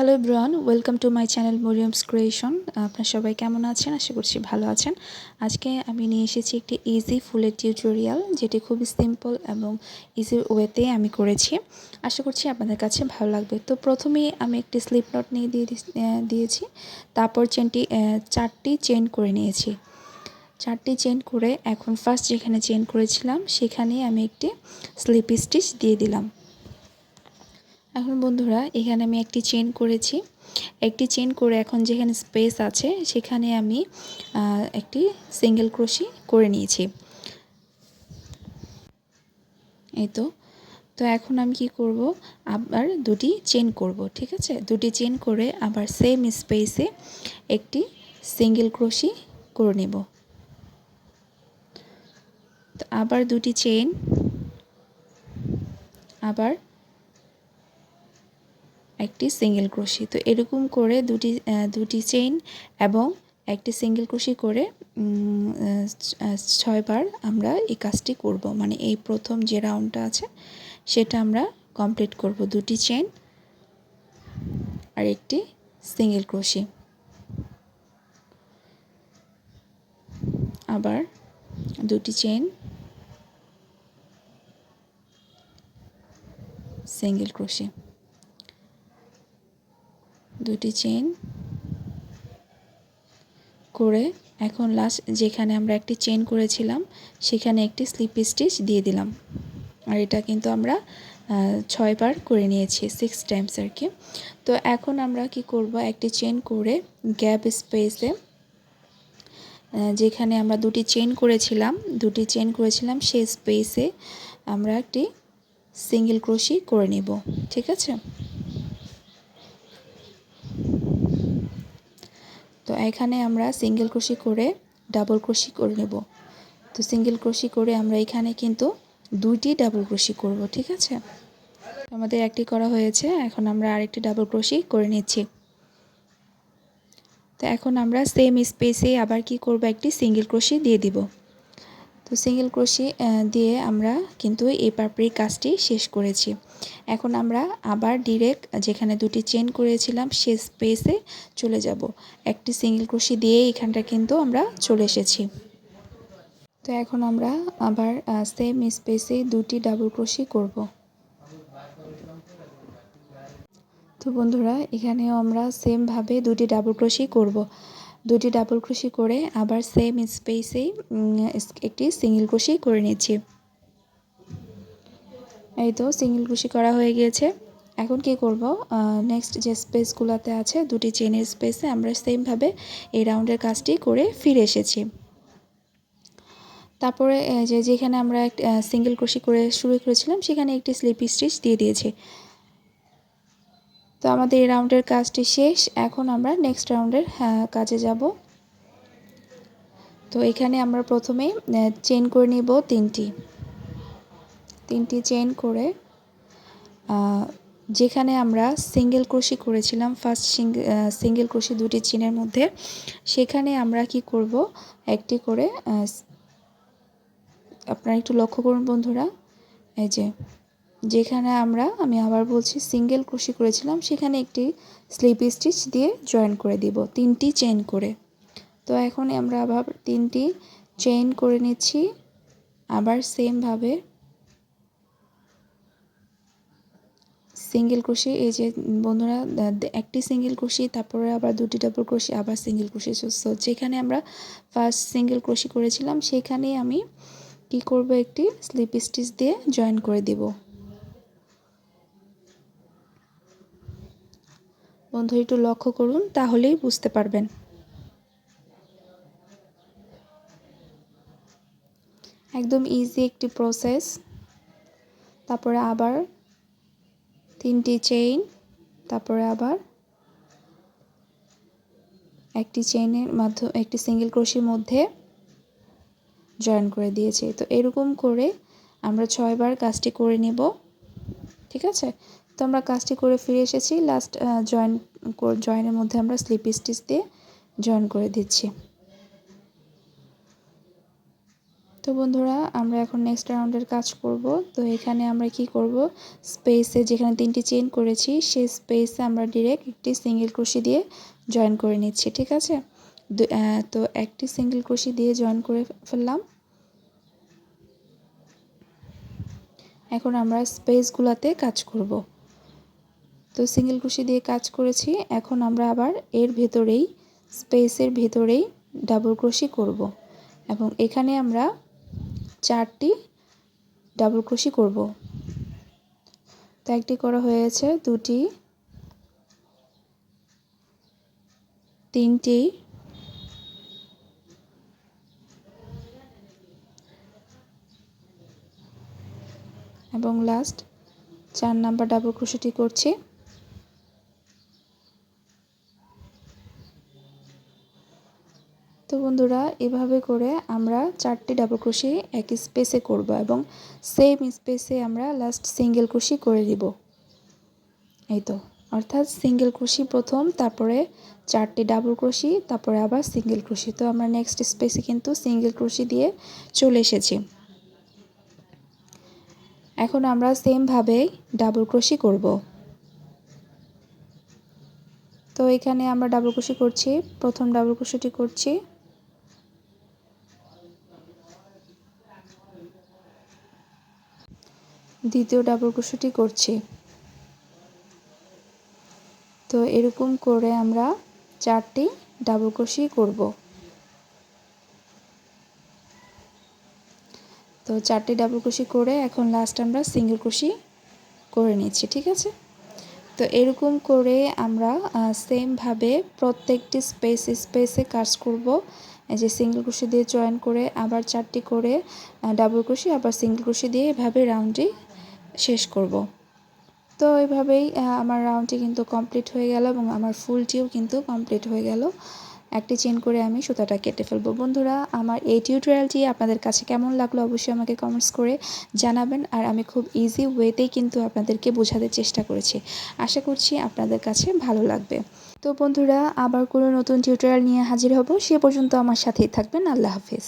Hello everyone, welcome to my channel Mariam's creation. আপনারা সবাই কেমন আছেন? আশা করছি ভালো আছেন। আজকে আমি নিয়ে এসেছি একটি ইজি ফুলের টিউটোরিয়াল, যেটি খুবই সিম্পল এবং ইজি ওয়েতে আমি করেছি। আশা করছি আপনাদের কাছে ভালো লাগবে। তো প্রথমেই আমি একটি স্লিপ নট নিয়ে দিয়েছি। তারপর চারটি চেন করে নিয়েছি। চারটি চেন করে এখন ফার্স্ট যেখানে চেন করেছিলাম সেখানে আমি একটি স্লিপ স্টিচ দিয়ে দিলাম। এখন বন্ধুরা, এখানে আমি একটি চেন করেছি। একটি চেন করে এখন যেখানে স্পেস আছে সেখানে আমি একটি সিঙ্গেল ক্রোশি করে নিয়েছি। এই তো এখন আমি কি করব, আবার দুটি চেন করব। ঠিক আছে, দুটি চেন করে আবার সেম স্পেসে একটি সিঙ্গেল ক্রোশি করে নেব। তো আবার দুটি চেন, আবার একটি সিঙ্গেল ক্রোশি। তো এরকম করে দুটি চেইন এবং একটি সিঙ্গেল ক্রোশি করে 6 বার আমরা এই কাজটি করব। মানে এই প্রথম যে রাউন্ডটা আছে সেটা আমরা কমপ্লিট করব। দুটি চেইন আর একটি সিঙ্গেল ক্রোশি, আবার দুটি চেইন, সিঙ্গেল ক্রোশি, দুটি চেইন করে এখন লাস্ট যেখানে আমরা একটি চেইন করেছিলাম সেখানে একটি স্লিপ স্টিচ দিয়ে দিলাম। আর এটা কিন্তু আমরা 6 বার করে নিয়েছি, 6 টাইমস আর কি। তো এখন আমরা কি করব, একটি চেইন করে গ্যাপ স্পেসে যেখানে আমরা দুটি চেইন করেছিলাম সেই স্পেসে আমরা একটি সিঙ্গেল ক্রোশি করে নিব। ঠিক আছে, তো এখানে আমরা সিঙ্গেল ক্রোশি করে ডাবল ক্রোশি করে নেব। তো সিঙ্গেল ক্রোশি করে আমরা এখানে কিন্তু দুইটি ডাবল ক্রোশি করব। ঠিক আছে, আমাদের একটি করা হয়েছে, এখন আমরা আরেকটি ডাবল ক্রোশি করে নিচ্ছি। তো এখন আমরা সেম স্পেসে আবার কি করব, একটি সিঙ্গেল ক্রোশি দিয়ে দিব। তো সিঙ্গেল ক্রোশি দিয়ে আমরা কিন্তু এই পাপড়ির কাজটি শেষ করেছি। এখন আমরা আবার ডিরেক্ট যেখানে দুটি চেন করেছিলাম সে স্পেসে চলে যাব। একটি সিঙ্গেল ক্রোশি দিয়ে এখানটা কিন্তু আমরা চলে এসেছি। তো এখন আমরা আবার সেম স্পেসে দুটি ডাবল ক্রোশি করব। তো বন্ধুরা, এখানেও আমরা সেমভাবে দুটি ডাবল ক্রোশি করব। দুটি ডাবল ক্রোশি করে আবার সেম স্পেসেই একটি সিঙ্গেল ক্রোশি করে নিচ্ছি। এই তো সিঙ্গেল ক্রোশি করা হয়ে গিয়েছে। এখন কি করব, নেক্সট যে স্পেসগুলোতে আছে দুটি চেনের স্পেসে আমরা সেমভাবে এই রাউন্ডের কাজটি করে ফিরে এসেছি। তারপরে যেখানে আমরা সিঙ্গেল ক্রোশি করে শুরু করেছিলাম সেখানে একটি স্লিপ স্টিচ দিয়ে দিয়েছি। তো আমাদের এই রাউন্ডের কাজটি শেষ। এখন আমরা নেক্সট রাউন্ডের কাজে যাব। তো এখানে আমরা প্রথমে চেইন করে নিব তিনটি চেইন করে যেখানে আমরা সিঙ্গেল ক্রোশি করেছিলাম ফার্স্ট সিঙ্গেল ক্রোশি দুটি চেনের মধ্যে, সেখানে আমরা কি করব, একটি করে আপনারা একটু লক্ষ্য করুন বন্ধুরা, এই যেখানে আমি আবার বলছি সিঙ্গেল ক্রোশি করেছিলাম সেখানে একটি স্লিপ স্টিচ দিয়ে জয়েন করে দিব তিনটি চেইন করে। তো এখন আমরা আবার তিনটি চেইন করে নিচ্ছি, আবার সেমভাবে সিঙ্গেল ক্রোশি। এই যে বন্ধুরা, একটি সিঙ্গেল ক্রোশি, তারপরে আবার দুটি ডাবল ক্রোশি, আবার সিঙ্গেল ক্রোশি। সো যেখানে আমরা ফার্স্ট সিঙ্গেল ক্রোশি করেছিলাম সেখানেই আমি কি করব, একটি স্লিপ স্টিচ দিয়ে জয়েন করে দিব। বন্ধু একটু লক্ষ্য করুন, তাহলেই বুঝতে পারবেন। একদম ইজি একটি প্রসেস। তারপরে আবার তিনটি চেইন, তারপরে আবার একটি চেইনের মাধ্যমে একটি সিঙ্গেল ক্রোশির মধ্যে জয়েন করে দিয়েছি। তো এরকম করে আমরা 6 বার কাজটি করে নেব। ঠিক আছে, তো আমরা কাজটি করে ফিরে এসেছি। লাস্ট জয়েনের মধ্যে আমরা স্লিপ স্টিচ দিয়ে জয়েন করে দিচ্ছি। তো তো বন্ধুরা আমরা এখন নেক্সট রাউন্ডের কাজ করব। তো এখানে আমরা কি করব, স্পেসে যেখানে 3টি চেইন করেছি সেই স্পেসে আমরা ডাইরেক্ট একটি সিঙ্গেল ক্রোশি দিয়ে জয়েন করে নিচ্ছি, ঠিক আছে। তো একটি সিঙ্গেল ক্রোশি দিয়ে জয়েন করে ফেললাম। এখন আমরা স্পেসগুলোতে কাজ করব। তো সিঙ্গেল ক্রোশি দিয়ে কাজ করেছি, এখন আমরা আবার এর ভেতরেই স্পেসের ভেতরেই ডাবল ক্রোশি করব এবং এখানে আমরা 4টি ডাবল ক্রোশি করব। তো একটি করা হয়েছে, 2টি, 3টি, এবং লাস্ট 4 নাম্বার ডাবল ক্রোশিটি করছি। তো বন্ধুরা এভাবে করে আমরা 4টি ডাবল ক্রোশি একই স্পেসে করব এবং সেম স্পেসে আমরা লাস্ট সিঙ্গেল ক্রোশি করে দিব। এই তো, অর্থাৎ সিঙ্গেল ক্রোশি প্রথম, তারপরে 4টি ডাবল ক্রোশি, তারপরে আবার সিঙ্গেল ক্রোশি। তো আমরা নেক্সট স্পেসে কিন্তু সিঙ্গেল ক্রোশি দিয়ে চলে এসেছি। এখন আমরা সেমভাবে ডাবল ক্রোশি করব। তো এখানে আমরা ডাবল ক্রোশি করছি, প্রথম ডাবল ক্রোশিটি করছি, দ্বিতীয় ডাবল ক্রোশিটি করছি। তো এরকম করে আমরা 4টি ডাবল ক্রোশি করব। তো 4টি ডাবল ক্রোশি করে এখন লাস্ট আমরা সিঙ্গেল ক্রোশি করে নিচ্ছি, ঠিক আছে। তো এরকম করে আমরা সেমভাবে প্রত্যেকটি স্পেসে কাজ করব। এই যে সিঙ্গেল ক্রোশি দিয়ে জয়েন করে আবার 4টি করে ডাবল ক্রোশি, আবার সিঙ্গেল ক্রোশি দিয়ে এভাবে রাউন্ডটি শেষ করব। তো এইভাবেই আমার রাউন্ডটি কিন্তু কমপ্লিট হয়ে গেল এবং আমার ফুলটিও কিন্তু কমপ্লিট হয়ে গেল। একটি চেন করে আমি সুতাটা কেটে ফেলবো। বন্ধুরা আমার এই টিউটোরিয়ালটি আপনাদের কাছে কেমন লাগলো অবশ্যই আমাকে কমেন্টস করে জানাবেন। আর আমি খুব ইজি ওয়েতেই কিন্তু আপনাদেরকে বোঝাতে চেষ্টা করেছি, আশা করছি আপনাদের কাছে ভালো লাগবে। তো বন্ধুরা আবার কোনো নতুন টিউটোরিয়াল নিয়ে হাজির হব, সে পর্যন্ত আমার সাথেই থাকবেন। আল্লাহ হাফেজ।